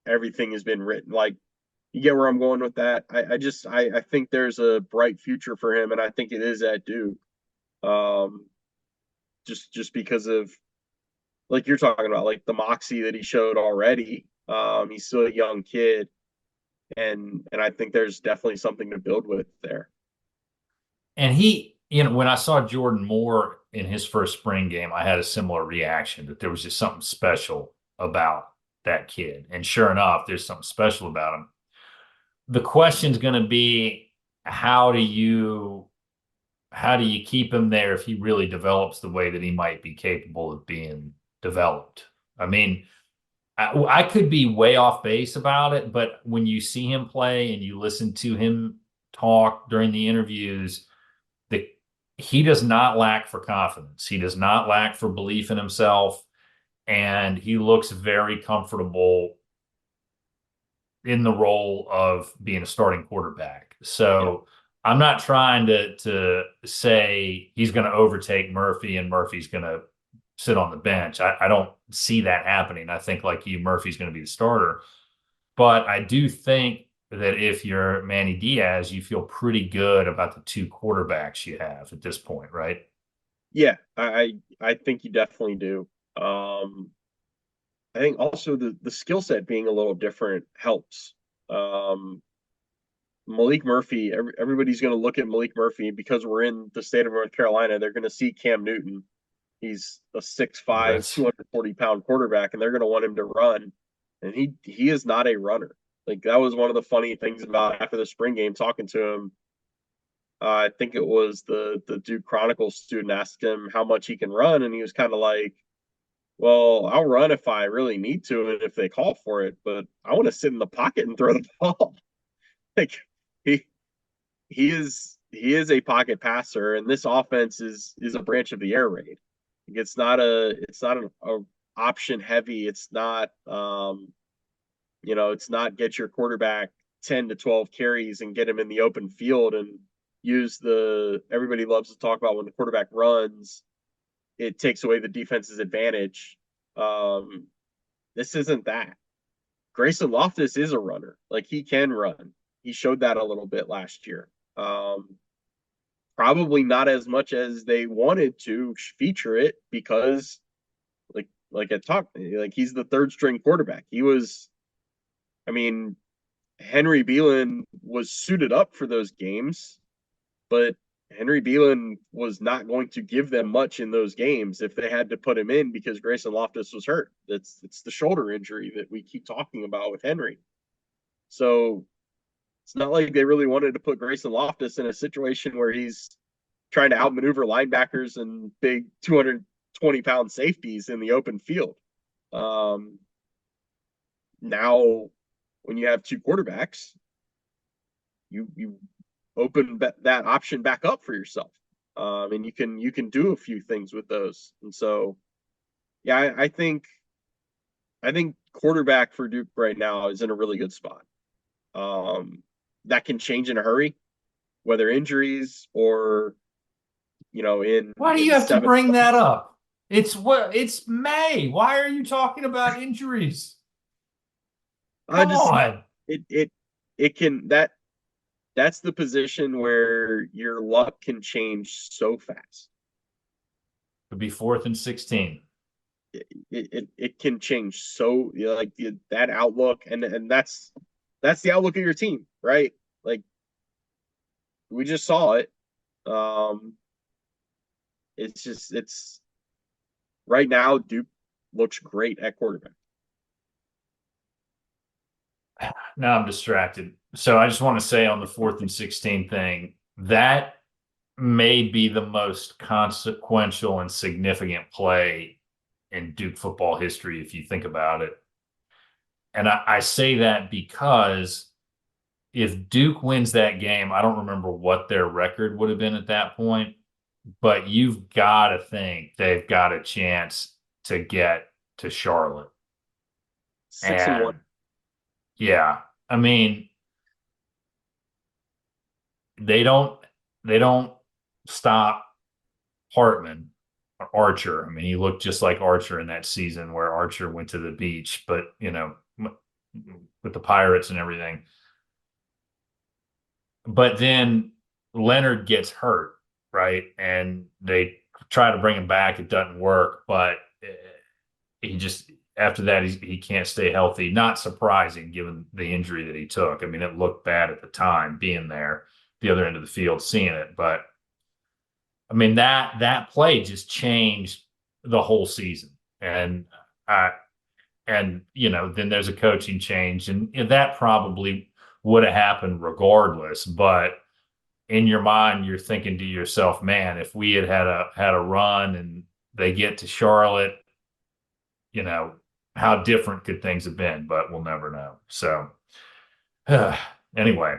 everything has been written. Like, you get where I'm going with that. I think there's a bright future for him, and I think it is at Duke. Um, just because of, like you're talking about, like the moxie that he showed already. He's still a young kid, and I think there's definitely something to build with there. And he, when I saw Jordan Moore in his first spring game, I had a similar reaction that there was just something special about that kid. And sure enough, there's something special about him. The question's going to be, how do you how do you keep him there if he really develops the way that he might be capable of being developed? I mean, I could be way off base about it, but when you see him play and you listen to him talk during the interviews, the he does not lack for confidence. He does not lack for belief in himself, and he looks very comfortable in the role of being a starting quarterback. Yeah, So I'm not trying to say he's going to overtake Murphy and Murphy's going to sit on the bench. I don't see that happening. I think, like you, Murphy's going to be the starter. But I do think that if you're Manny Diaz, you feel pretty good about the two quarterbacks you have at this point, right? yeah, I think you definitely do. I think also the skill set being a little different helps. Um, Maalik Murphy, everybody's going to look at Maalik Murphy because we're in the state of North Carolina. They're going to see Cam Newton. He's a 6'5", That's 240-pound quarterback, and they're going to want him to run. And he is not a runner. Like, that was one of the funny things about after the spring game, talking to him. I think it was the Duke Chronicle student asked him how much he can run, and he was kind of like, "Well, I'll run if I really need to, and if they call for it, but I want to sit in the pocket and throw the ball." Like, he he is a pocket passer, and this offense is a branch of the air raid. It's not a option heavy. It's not it's not get your quarterback 10 to 12 carries and get him in the open field and use the everybody loves to talk about when the quarterback runs, it takes away the defense's advantage. Um, this isn't that. Grayson Loftis is a runner. Like, he can run. He showed that a little bit last year. Probably not as much as they wanted to feature it because, like I talked, like, he's the third string quarterback. He was, I mean, Henry Beelan was suited up for those games, but Henry Beelan was not going to give them much in those games if they had to put him in because Grayson Loftis was hurt. It's the shoulder injury that we keep talking about with Henry. So it's not like they really wanted to put Grayson Loftis in a situation where he's trying to outmaneuver linebackers and big 220-pound safeties in the open field. Um, Now, when you have two quarterbacks, you open that option back up for yourself, and you can do a few things with those. And so, yeah, I think quarterback for Duke right now is in a really good spot. Um, that can change in a hurry, whether injuries or in Why do you in have to seven. bring that up? It's May. Why are you talking about injuries? I Come just on. it can that's the position where your luck can change so fast. It'll be 4th and 16. It can change so, like, that outlook, and that's the outlook of your team, right? Like, we just saw it. Um, it's right now Duke looks great at quarterback. Now I'm distracted. So I just want to say on the 4th and 16 thing, that may be the most consequential and significant play in Duke football history, if you think about it. And I say that because if Duke wins that game, I don't remember what their record would have been at that point, but you've got to think they've got a chance to get to Charlotte. 6-1. And yeah, I mean, they don't they don't stop Hartman or Archer. I mean, he looked just like Archer in that season where Archer went to the beach, but with the Pirates and everything. But then Leonard gets hurt, right? And they try to bring him back. It doesn't work, but he just after that he can't stay healthy. Not surprising given the injury that he took. I mean, it looked bad at the time being there, the other end of the field, seeing it. But I mean that play just changed the whole season. Uh, and then there's a coaching change, and that probably would have happened regardless. But in your mind, you're thinking to yourself, man, if we had a run and they get to Charlotte, you know, how different could things have been? But we'll never know. So anyway,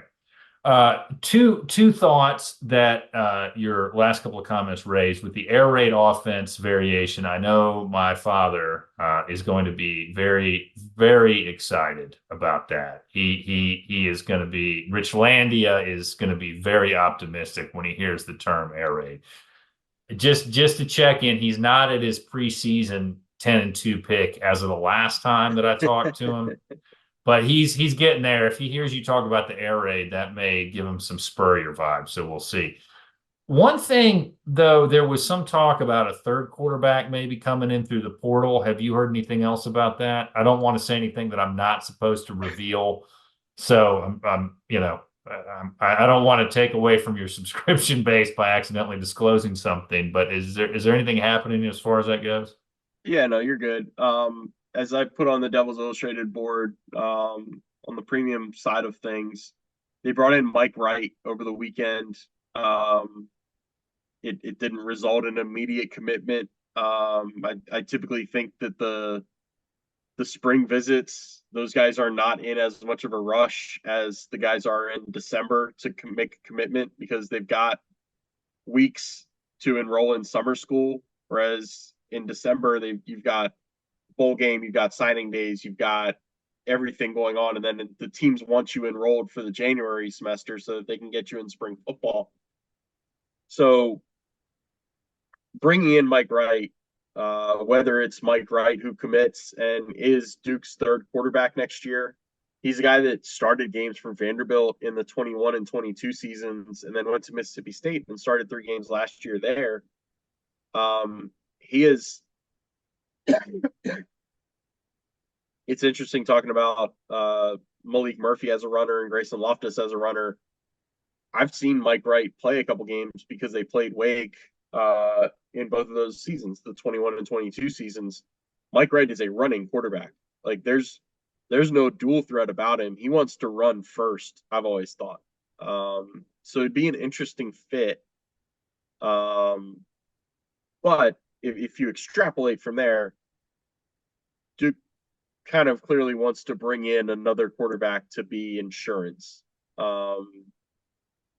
two thoughts that your last couple of comments raised with the air raid offense variation. I know my father is going to be very, very excited about that. He is going to be Richlandia is going to be very optimistic when he hears the term air raid. Just to check in, he's not at his preseason 10-2 pick as of the last time that I talked to him. But he's getting there. If he hears you talk about the air raid, that may give him some Spurrier vibes. So we'll see. One thing, though, there was some talk about a third quarterback maybe coming in through the portal. Have you heard anything else about that? I don't want to say anything that I'm not supposed to reveal. So I don't want to take away from your subscription base by accidentally disclosing something. But is there anything happening as far as that goes? Yeah, no, you're good. As I put on the Devil's Illustrated board, on the premium side of things, they brought in Mike Wright over the weekend. It didn't result in immediate commitment. I typically think that the spring visits, those guys are not in as much of a rush as the guys are in December to make a commitment because they've got weeks to enroll in summer school, whereas in December you've got bowl game, you've got signing days, you've got everything going on, and then the teams want you enrolled for the January semester so that they can get you in spring football. So bringing in Mike Wright, whether it's Mike Wright who commits and is Duke's third quarterback next year, he's a guy that started games for Vanderbilt in the 21 and 22 seasons and then went to Mississippi State and started 3 games last year there. He is it's interesting talking about Maalik Murphy as a runner and Grayson Loftis as a runner. I've seen Mike Wright play a couple games because they played Wake in both of those seasons, the 21 and 22 seasons. Mike Wright is a running quarterback. Like there's no dual threat about him. He wants to run first, I've always thought. So it'd be an interesting fit. But if you extrapolate from there, Duke kind of clearly wants to bring in another quarterback to be insurance.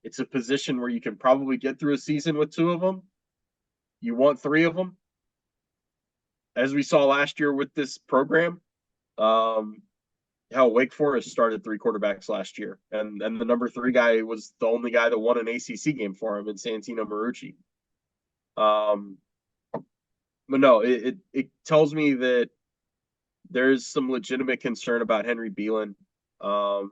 It's a position where you can probably get through a season with 2 of them. You want 3 of them. As we saw last year with this program, how Wake Forest started 3 quarterbacks last year. And the number 3 guy was the only guy that won an ACC game for him in Santino Marucci. But no, it tells me that there's some legitimate concern about Henry Beelan. I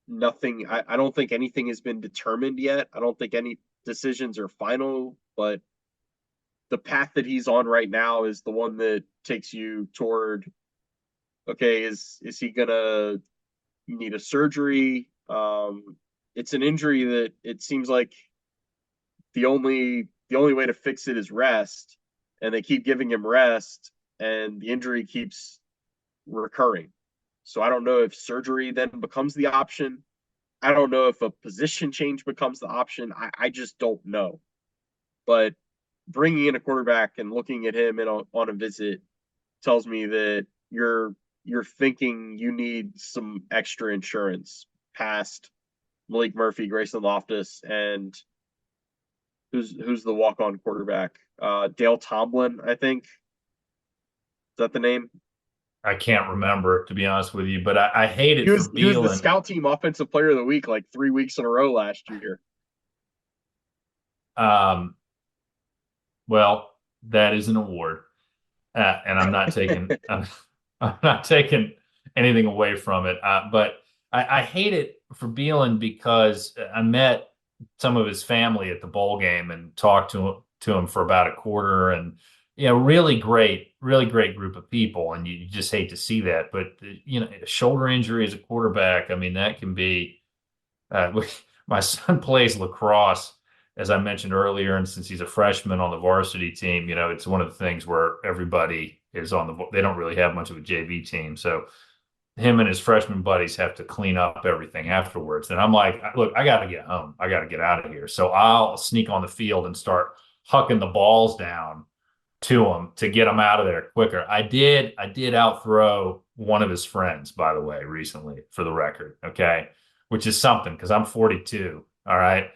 don't think anything has been determined yet. I don't think any decisions are final, but the path that he's on right now is the one that takes you toward, okay, is he gonna need a surgery? It's an injury that it seems like the only way to fix it is rest, and they keep giving him rest, and the injury keeps recurring. So I don't know if surgery then becomes the option. I don't know if a position change becomes the option. I just don't know. But bringing in a quarterback and looking at him on a visit tells me that you're thinking you need some extra insurance past Maalik Murphy, Grayson Loftis, and who's the walk-on quarterback? Dale Tomlin, I think. Is that the name? I can't remember, to be honest with you, but I hate He it for was the Beelan. scout team offensive player of the week like 3 weeks in a row last year. Um, well, that is an award, and I'm not taking anything away from it. But I hate it for Beelan because I met some of his family at the bowl game and talked to him for about a quarter, and really great group of people, and you just hate to see that. But a shoulder injury as a quarterback, I mean, that can be. My son plays lacrosse, as I mentioned earlier, and since he's a freshman on the varsity team, it's one of the things where everybody is on they don't really have much of a JV team. So him and his freshman buddies have to clean up everything afterwards. And I'm like, look, I got to get home. I got to get out of here. So I'll sneak on the field and start hucking the balls down to him to get him out of there quicker. I did outthrow one of his friends, by the way, recently, for the record. Okay. Which is something because I'm 42. All right.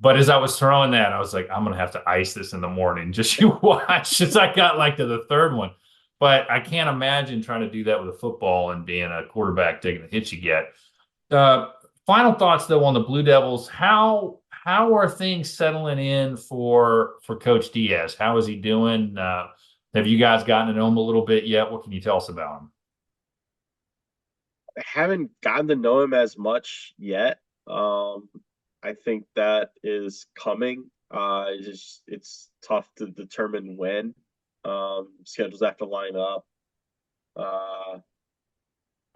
But as I was throwing that, I was like, I'm gonna have to ice this in the morning. Just you watch as I got like to the third one. But I can't imagine trying to do that with a football and being a quarterback taking the hits you get. Uh, Final thoughts though on the Blue Devils. How are things settling in for Coach Diaz? How is he doing? Have you guys gotten to know him a little bit yet? What can you tell us about him? I haven't gotten to know him as much yet. I think that is coming. It's tough to determine when. Schedules have to line up. Uh,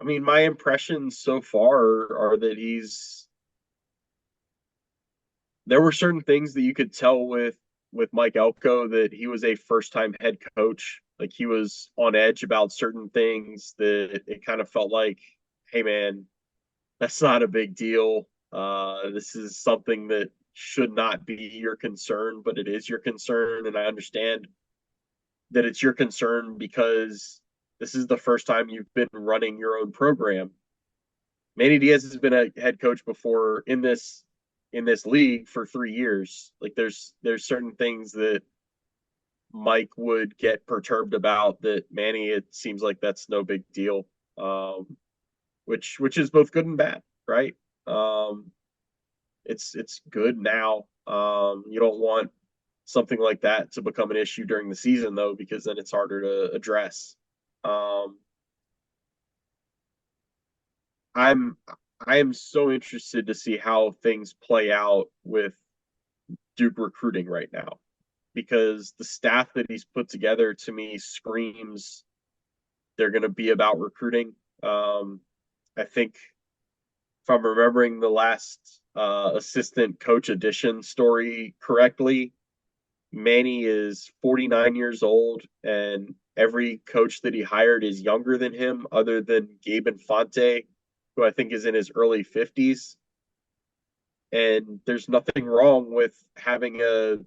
I mean, my impressions so far are that there were certain things that you could tell with Mike Elko that he was a first time head coach. Like he was on edge about certain things that it kind of felt like, hey man, that's not a big deal. This is something that should not be your concern, but it is your concern, and I understand that it's your concern because this is the first time you've been running your own program. Manny Diaz has been a head coach before in this league for 3 years. Like there's certain things that Mike would get perturbed about that Manny, it seems like that's no big deal. Which is both good and bad, right? Um, it's good now. You don't want something like that to become an issue during the season though, because then it's harder to address. Um, I'm I am so interested to see how things play out with Duke recruiting right now because the staff that he's put together to me screams they're going to be about recruiting. I think if I'm remembering the last assistant coach addition story correctly, Manny is 49 years old, and every coach that he hired is younger than him, other than Gabe Infante, who I think is in his early 50s. And there's nothing wrong with having a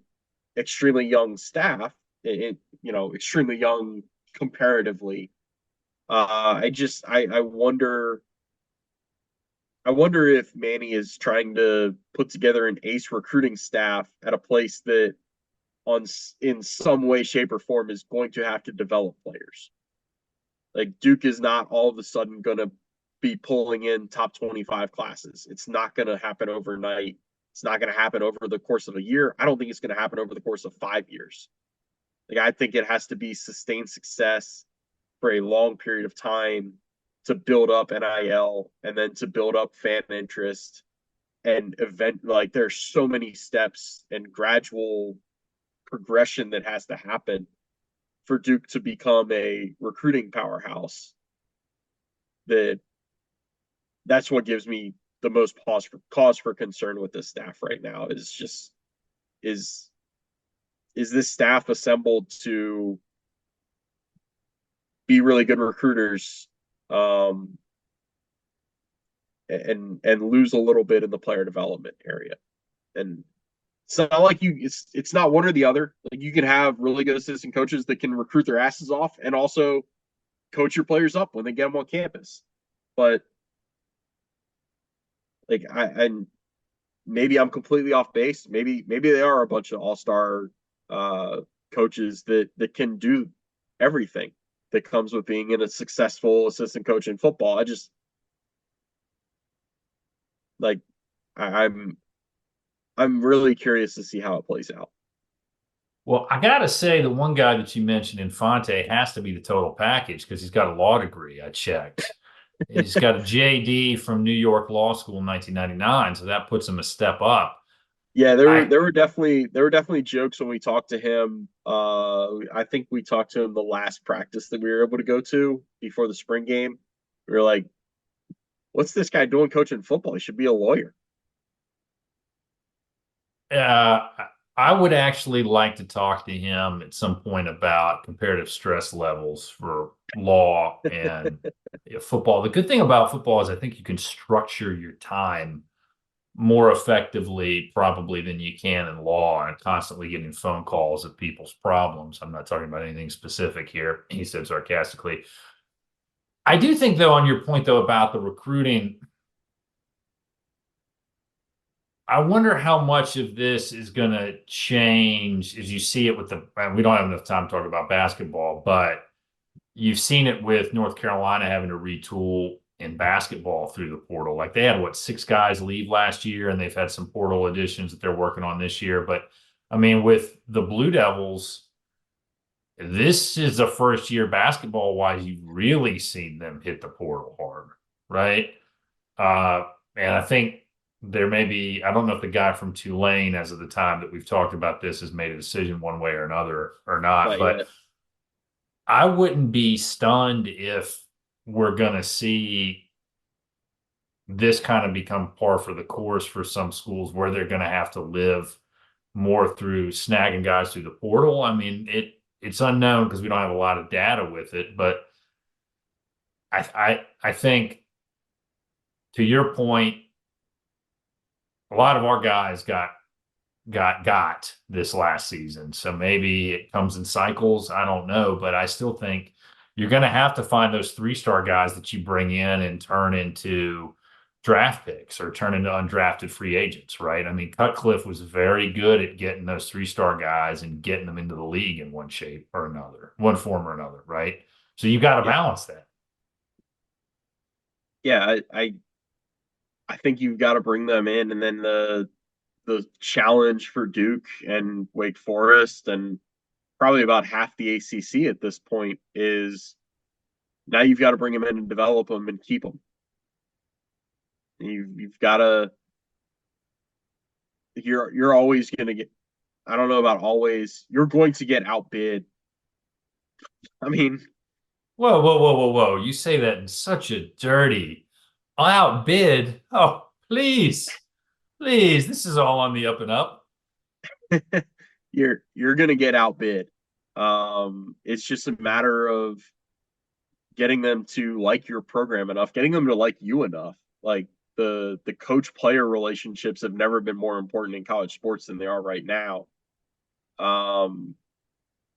extremely young staff, extremely young comparatively. I wonder if Manny is trying to put together an ace recruiting staff at a place that on in some way, shape, or form is going to have to develop players. Like Duke is not all of a sudden going to be pulling in top 25 classes. It's not going to happen overnight. It's not going to happen over the course of a year. I don't think it's going to happen over the course of 5 years. Like I think it has to be sustained success for a long period of time to build up NIL and then to build up fan interest and event. Like there's so many steps and gradual progression that has to happen for Duke to become a recruiting powerhouse. That's what gives me the most cause for concern with this staff right now is just is this staff assembled to be really good recruiters and lose a little bit in the player development area. And it's not like it's not one or the other. Like you can have really good assistant coaches that can recruit their asses off and also coach your players up when they get them on campus. But like and maybe I'm completely off base. Maybe they are a bunch of all-star coaches that can do everything that comes with being in a successful assistant coach in football. I just like I'm I'm really curious to see how it plays out. Well, I gotta say, the one guy that you mentioned, Infante, has to be the total package because he's got a law degree. I checked. He's got a JD from New York Law School in 1999, so that puts him a step up. Yeah, I there were definitely jokes when we talked to him. I think we talked to him the last practice that we were able to go to before the spring game. We were like, "What's this guy doing coaching football? He should be a lawyer." uh, I would actually like to talk to him at some point about comparative stress levels for law and football. The good thing about football is I think you can structure your time more effectively probably than you can in law and constantly getting phone calls of people's problems. I'm not talking about anything specific here, he said sarcastically. I do think, though, on your point, though, about the recruiting, I wonder how much of this is going to change as you see it with we don't have enough time to talk about basketball, but you've seen it with North Carolina having to retool in basketball through the portal. Like they had what, 6 guys leave last year, and they've had some portal additions that they're working on this year. But I mean, with the Blue Devils, this is the first year basketball wise you've really seen them hit the portal hard, right? And I think there may be, I don't know if the guy from Tulane, as of the time that we've talked about this, has made a decision one way or another or not. Not But yet. I wouldn't be stunned if we're going to see this kind of become par for the course for some schools where they're going to have to live more through snagging guys through the portal. I mean, it's unknown because we don't have a lot of data with it, but I think to your point, a lot of our guys got this last season. So maybe it comes in cycles. I don't know, but I still think you're going to have to find those 3-star guys that you bring in and turn into draft picks or turn into undrafted free agents, right? I mean, Cutcliffe was very good at getting those 3-star guys and getting them into the league in one shape or another, one form or another, right? So you got to Yeah, balance that. yeah. I think you've got to bring them in, and then the challenge for Duke and Wake Forest and probably about half the ACC at this point is now you've got to bring them in and develop them and keep them. You've got to you're always going to get. I don't know about always. You're going to get outbid. I mean, Whoa, whoa, whoa, whoa, whoa. You say that in such a dirty outbid. Oh, please. Please, this is all on the up and up. you're going to get outbid. It's just a matter of getting them to like your program enough, getting them to like you enough. Like the coach player relationships have never been more important in college sports than they are right now. Um,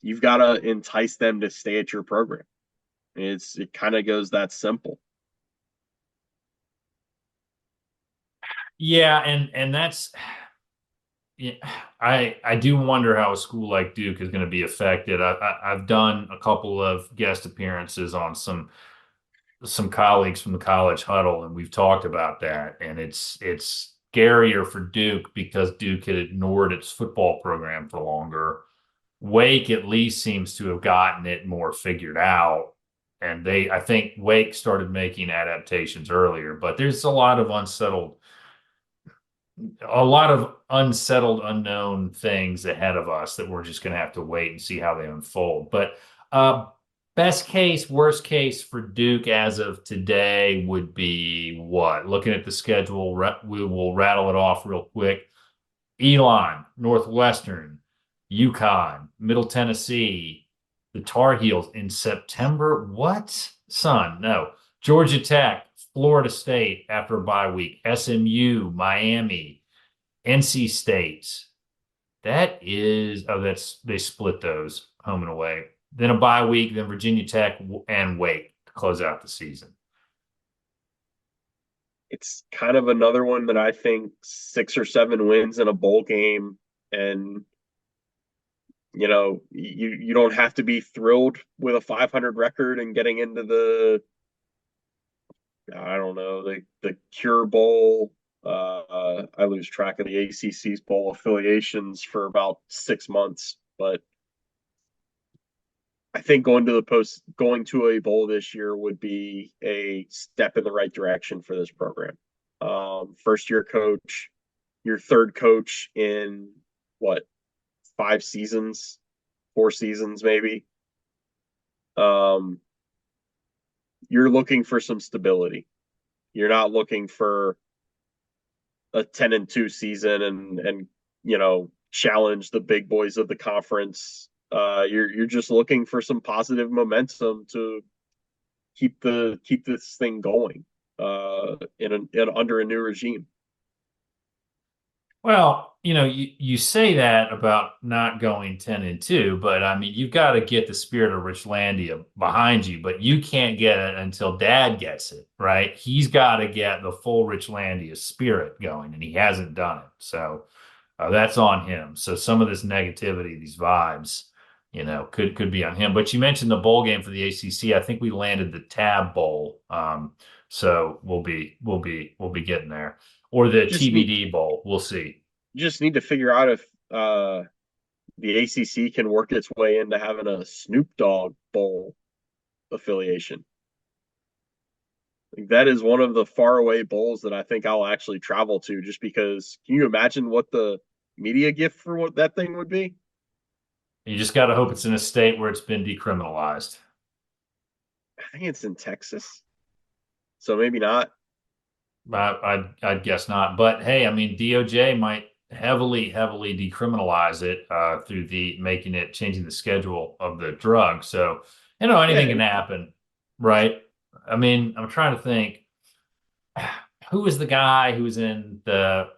you've got to entice them to stay at your program. It kind of goes that simple. Yeah, and that's yeah, I do wonder how a school like Duke is going to be affected. I've done a couple of guest appearances on some colleagues from the college huddle, and we've talked about that. And it's scarier for Duke because Duke had ignored its football program for longer. Wake at least seems to have gotten it more figured out. And I think Wake started making adaptations earlier, but there's a lot of unsettled, unknown things ahead of us that we're just going to have to wait and see how they unfold. But uh, best case, worst case for Duke as of today would be what? Looking at the schedule, we will rattle it off real quick. Elon, Northwestern, UConn, Middle Tennessee, the Tar Heels in September. What? Son, no. Georgia Tech, Florida State after a bye week, SMU, Miami, NC State. They split those home and away. Then a bye week, then Virginia Tech and Wake to close out the season. It's kind of another one that I think 6 or 7 wins in a bowl game, and you don't have to be thrilled with a 500 record and getting into the, I don't know, the Cure Bowl. I lose track of the ACC's bowl affiliations for about 6 months, but I think going to a bowl this year would be a step in the right direction for this program. First year coach, your third coach in what, 5 seasons, 4 seasons maybe. You're looking for some stability. You're not looking for a 10-2 season and challenge the big boys of the conference. You're just looking for some positive momentum to keep this thing going under a new regime. Well, you say that about not going 10-2, but I mean, you've got to get the spirit of Richlandia behind you, but you can't get it until Dad gets it, right? He's got to get the full Richlandia spirit going, and he hasn't done it. So that's on him. So some of this negativity, these vibes, could be on him. But you mentioned the bowl game for the ACC. I think we landed the Tab Bowl, so we'll be getting there, or the TBD Bowl. We'll see. You just need to figure out if the ACC can work its way into having a Snoop Dogg Bowl affiliation. That is one of the faraway bowls that I think I'll actually travel to, just because. Can you imagine what the media gift for what that thing would be? You just got to hope it's in a state where it's been decriminalized. I think it's in Texas, so maybe not. I'd guess not. But hey, I mean, DOJ might heavily decriminalize it through changing the schedule of the drug. So, anything can happen, right? I mean, I'm trying to think. Who is the guy who was in the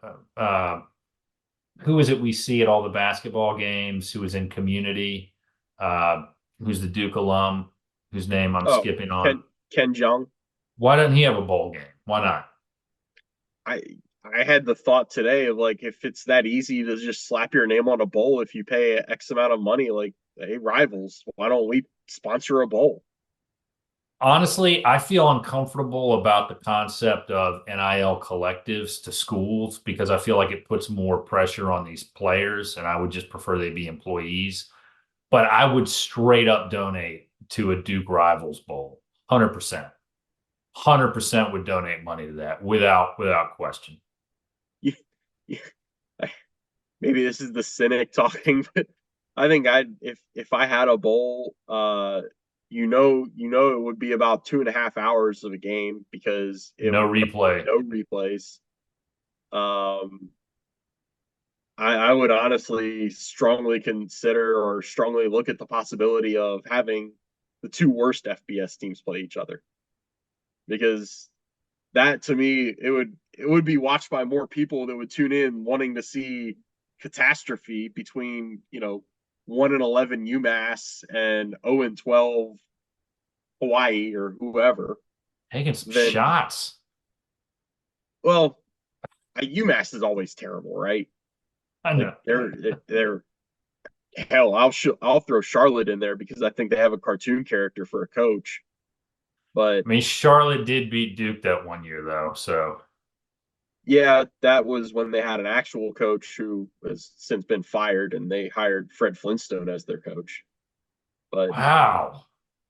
who is it we see at all the basketball games, who was in Community, who's the Duke alum, whose name I'm skipping on? Ken Jeong. Why doesn't he have a bowl game? Why not? I had the thought today of, like, if it's that easy to just slap your name on a bowl if you pay X amount of money, like, hey, Rivals, why don't we sponsor a bowl? Honestly, I feel uncomfortable about the concept of NIL collectives to schools because I feel like it puts more pressure on these players, and I would just prefer they be employees. But I would straight up donate to a Duke Rivals Bowl, 100%. 100% would donate money to that without question. Maybe this is the cynic talking, but I think if I had a bowl, it would be about 2.5 hours of a game because no replays. I would honestly strongly consider or strongly look at the possibility of having the two worst FBS teams play each other, because that, to me, it would be watched by more people that would tune in wanting to see catastrophe between 1-11 UMass and 0-12 Hawaii or whoever. Taking some shots. Well, UMass is always terrible, right? I know. They're hell. I'll throw Charlotte in there because I think they have a cartoon character for a coach. But I mean, Charlotte did beat Duke that one year, though. So yeah, that was when they had an actual coach who has since been fired, and they hired Fred Flintstone as their coach. But wow,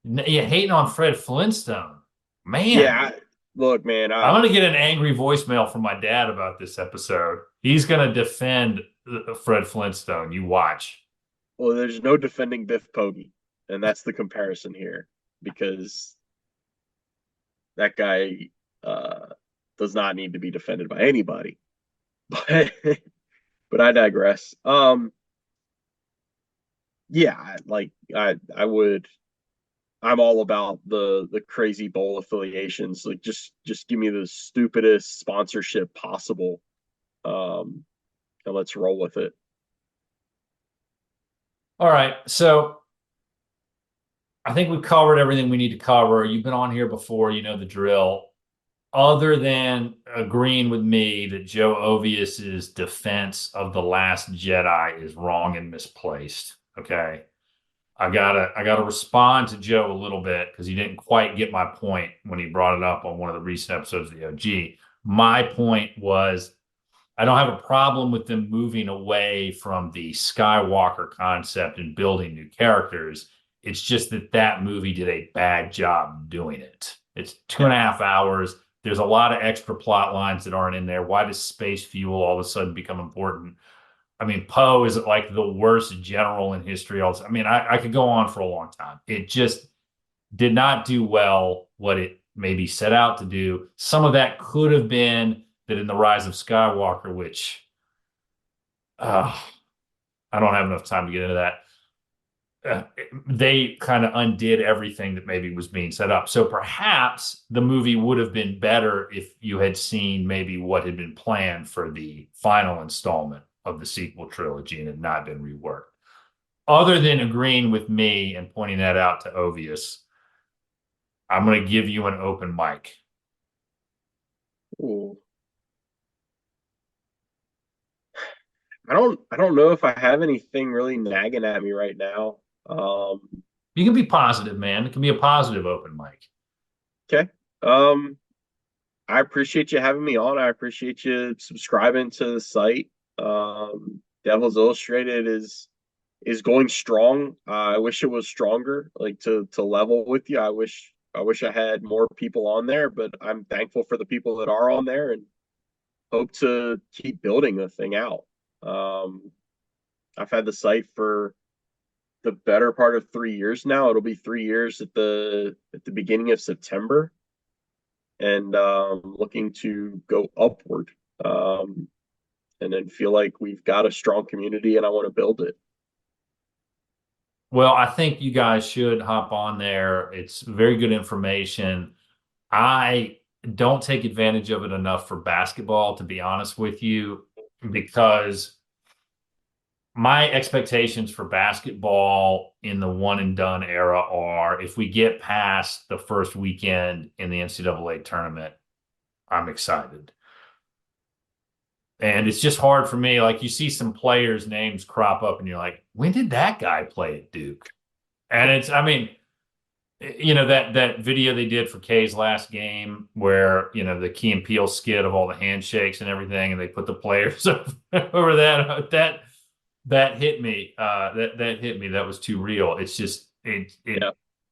you hating on Fred Flintstone, man? Yeah, look, man, I'm gonna get an angry voicemail from my dad about this episode. He's gonna defend Fred Flintstone. You watch. Well, there's no defending Biff Poggi, and that's the comparison here, because that guy does not need to be defended by anybody. But I digress. Yeah, like I would. I'm all about the crazy bowl affiliations. Like, just give me the stupidest sponsorship possible, and let's roll with it. All right, so I think we've covered everything we need to cover. You've been on here before, you know the drill. Other than agreeing with me that Joe Ovius's defense of The Last Jedi is wrong and misplaced, Okay. I gotta respond to Joe a little bit because he didn't quite get my point when he brought it up on one of the recent episodes of the OG. My point was I don't have a problem with them moving away from the Skywalker concept and building new characters. It's just that that movie did a bad job doing it. It's 2.5 hours. There's a lot of extra plot lines that aren't in there. Why does space fuel all of a sudden become important? I mean, Poe is like the worst general in history. Also, I mean, I could go on for a long time. It just did not do well what it maybe set out to do. Some of that could have been that in the Rise of Skywalker, which uh, I don't have enough time to get into that. They kind of undid everything that maybe was being set up. So perhaps the movie would have been better if you had seen maybe what had been planned for the final installment of the sequel trilogy and had not been reworked. Other than agreeing with me and pointing that out to Ovius, I'm going to give you an open mic. Ooh. I don't know if I have anything really nagging at me right now. You can be positive, man. It can be a positive open mic. Okay. Um, I appreciate you having me on. I appreciate you subscribing to the site. Devils Illustrated is going strong. I wish it was stronger, like to level with you. I wish I had more people on there, but I'm thankful for the people that are on there and hope to keep building the thing out. Um, I've had the site for the better part of 3 years now. It'll be 3 years at the beginning of September, and looking to go upward. And then feel like we've got a strong community, and I want to build it. Well, I think you guys should hop on there. It's very good information. I don't take advantage of it enough for basketball, to be honest with you, because my expectations for basketball in the one and done era are if we get past the first weekend in the NCAA tournament, I'm excited. And it's just hard for me. Like you see some players' names crop up and you're like, when did that guy play at Duke? And I mean, that video they did for K's last game where, the Key and Peele skit of all the handshakes and everything, and they put the players over that hit me. That hit me. That was too real. It's just Yeah.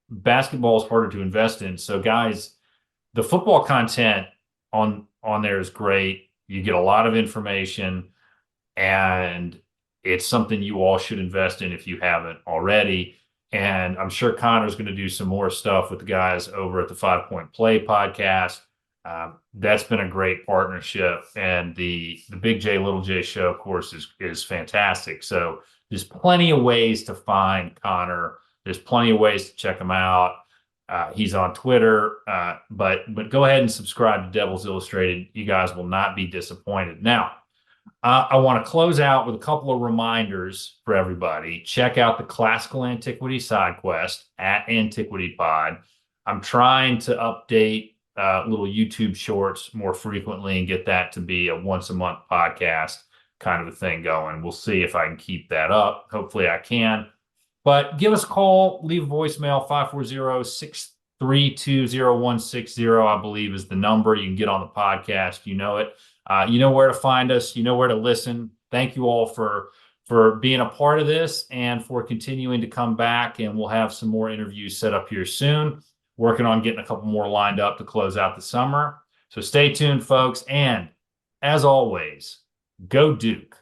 basketball is harder to invest in. So guys, the football content on there is great. You get a lot of information, and it's something you all should invest in if you haven't already. And I'm sure Connor's going to do some more stuff with the guys over at the 5 Point Play podcast. That's been a great partnership, and the Big J Little J show, of course, is fantastic. So there's plenty of ways to find Connor. There's plenty of ways to check him out. He's on Twitter, but go ahead and subscribe to Devils Illustrated. You guys will not be disappointed. Now, I want to close out with a couple of reminders for everybody. Check out the Classical Antiquity Side Quest at Antiquity Pod. I'm trying to update little YouTube shorts more frequently and get that to be a once a month podcast kind of a thing going. We'll see if I can keep that up. Hopefully I can. But give us a call, leave a voicemail, 540-632-0160, I believe is the number. You can get on the podcast. You know it. You know where to find us. You know where to listen. Thank you all for being a part of this and for continuing to come back. And we'll have some more interviews set up here soon. Working on getting a couple more lined up to close out the summer. So stay tuned, folks. And as always, go Duke.